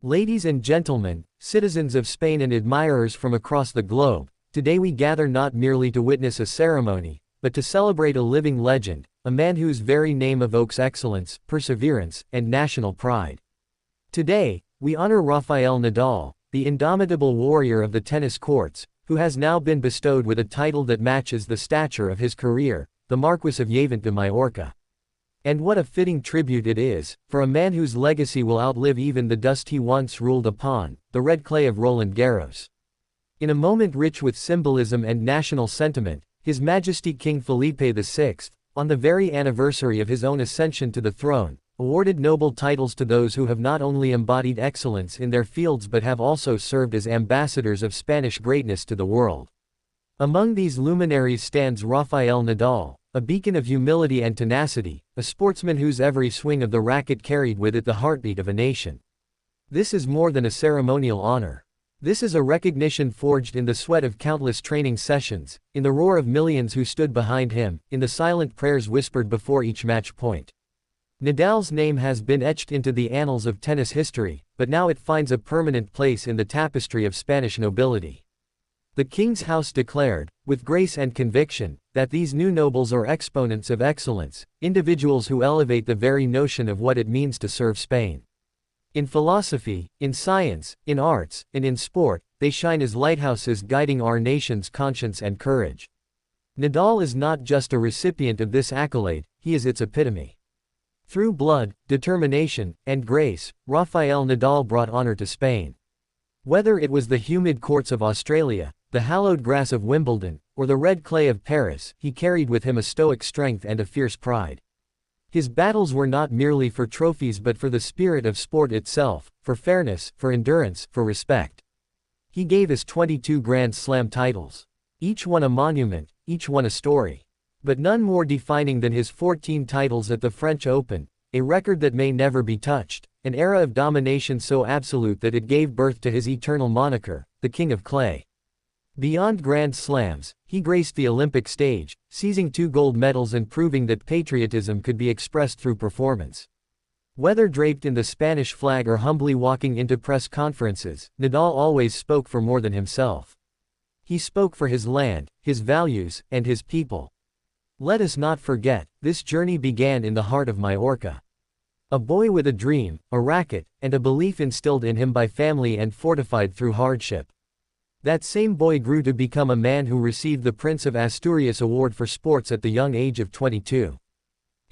Ladies and gentlemen, citizens of Spain and admirers from across the globe, today we gather not merely to witness a ceremony, but to celebrate a living legend, a man whose very name evokes excellence, perseverance, and national pride. Today, we honor Rafael Nadal, the indomitable warrior of the tennis courts, who has now been bestowed with a title that matches the stature of his career, the Marquess of Llevant de Mallorca. And what a fitting tribute it is, for a man whose legacy will outlive even the dust he once ruled upon, the red clay of Roland Garros. In a moment rich with symbolism and national sentiment, His Majesty King Felipe VI, on the very anniversary of his own ascension to the throne, awarded noble titles to those who have not only embodied excellence in their fields but have also served as ambassadors of Spanish greatness to the world. Among these luminaries stands Rafael Nadal, a beacon of humility and tenacity, a sportsman whose every swing of the racket carried with it the heartbeat of a nation. This is more than a ceremonial honor. This is a recognition forged in the sweat of countless training sessions, in the roar of millions who stood behind him, in the silent prayers whispered before each match point. Nadal's name has been etched into the annals of tennis history, but now it finds a permanent place in the tapestry of Spanish nobility. The King's House declared, with grace and conviction, that these new nobles are exponents of excellence, individuals who elevate the very notion of what it means to serve Spain. In philosophy, in science, in arts, and in sport, they shine as lighthouses guiding our nation's conscience and courage. Nadal is not just a recipient of this accolade, he is its epitome. Through blood, determination, and grace, Rafael Nadal brought honor to Spain. Whether it was the humid courts of Australia, the hallowed grass of Wimbledon, or the red clay of Paris, he carried with him a stoic strength and a fierce pride. His battles were not merely for trophies but for the spirit of sport itself, for fairness, for endurance, for respect. He gave us 22 Grand Slam titles. Each one a monument, each one a story. But none more defining than his 14 titles at the French Open, a record that may never be touched, an era of domination so absolute that it gave birth to his eternal moniker, the King of Clay. Beyond Grand Slams, he graced the Olympic stage, seizing 2 gold medals and proving that patriotism could be expressed through performance. Whether draped in the Spanish flag or humbly walking into press conferences, Nadal always spoke for more than himself. He spoke for his land, his values, and his people. Let us not forget, this journey began in the heart of Mallorca. A boy with a dream, a racket, and a belief instilled in him by family and fortified through hardship. That same boy grew to become a man who received the Prince of Asturias Award for Sports at the young age of 22.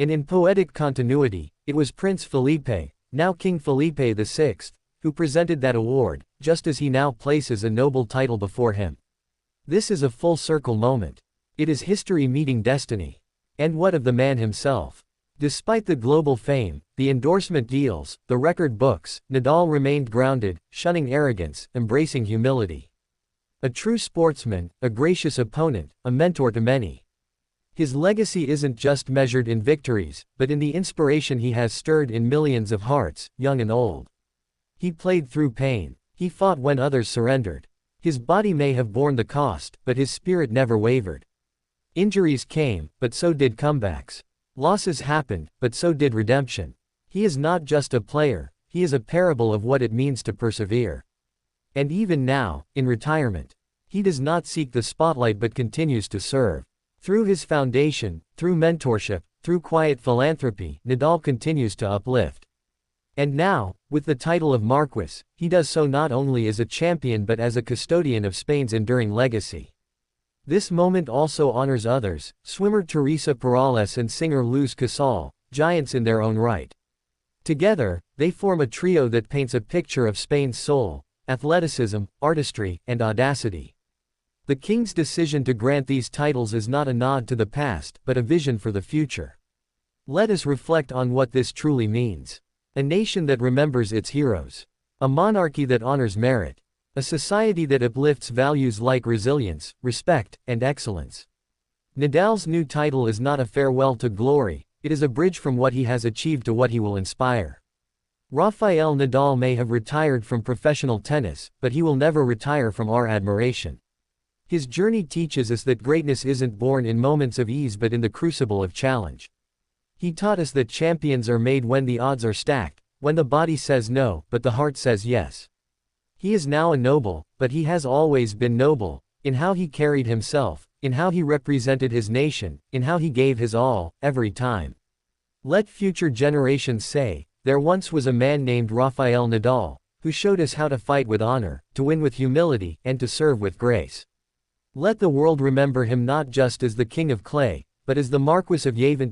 And in poetic continuity, it was Prince Felipe, now King Felipe VI, who presented that award, just as he now places a noble title before him. This is a full circle moment. It is history meeting destiny. And what of the man himself? Despite the global fame, the endorsement deals, the record books, Nadal remained grounded, shunning arrogance, embracing humility. A true sportsman, a gracious opponent, a mentor to many. His legacy isn't just measured in victories, but in the inspiration he has stirred in millions of hearts, young and old. He played through pain. He fought when others surrendered. His body may have borne the cost, but his spirit never wavered. Injuries came, but so did comebacks. Losses happened, but so did redemption. He is not just a player, he is a parable of what it means to persevere. And even now, in retirement, he does not seek the spotlight but continues to serve. Through his foundation, through mentorship, through quiet philanthropy, Nadal continues to uplift. And now, with the title of Marquess, he does so not only as a champion but as a custodian of Spain's enduring legacy. This moment also honors others, swimmer Teresa Perales and singer Luz Casal, giants in their own right. Together, they form a trio that paints a picture of Spain's soul, athleticism, artistry, and audacity. The King's decision to grant these titles is not a nod to the past, but a vision for the future. Let us reflect on what this truly means. A nation that remembers its heroes. A monarchy that honors merit. A society that uplifts values like resilience, respect, and excellence. Nadal's new title is not a farewell to glory, it is a bridge from what he has achieved to what he will inspire. Rafael Nadal may have retired from professional tennis, but he will never retire from our admiration. His journey teaches us that greatness isn't born in moments of ease but in the crucible of challenge. He taught us that champions are made when the odds are stacked, When the body says no, but the heart says yes. He is now a noble, but he has always been noble, in how he carried himself, in how he represented his nation, in how he gave his all, every time. Let future generations say, there once was a man named Rafael Nadal, who showed us how to fight with honor, to win with humility, and to serve with grace. Let the world remember him not just as the king of clay, but as the Marquess of Llevant,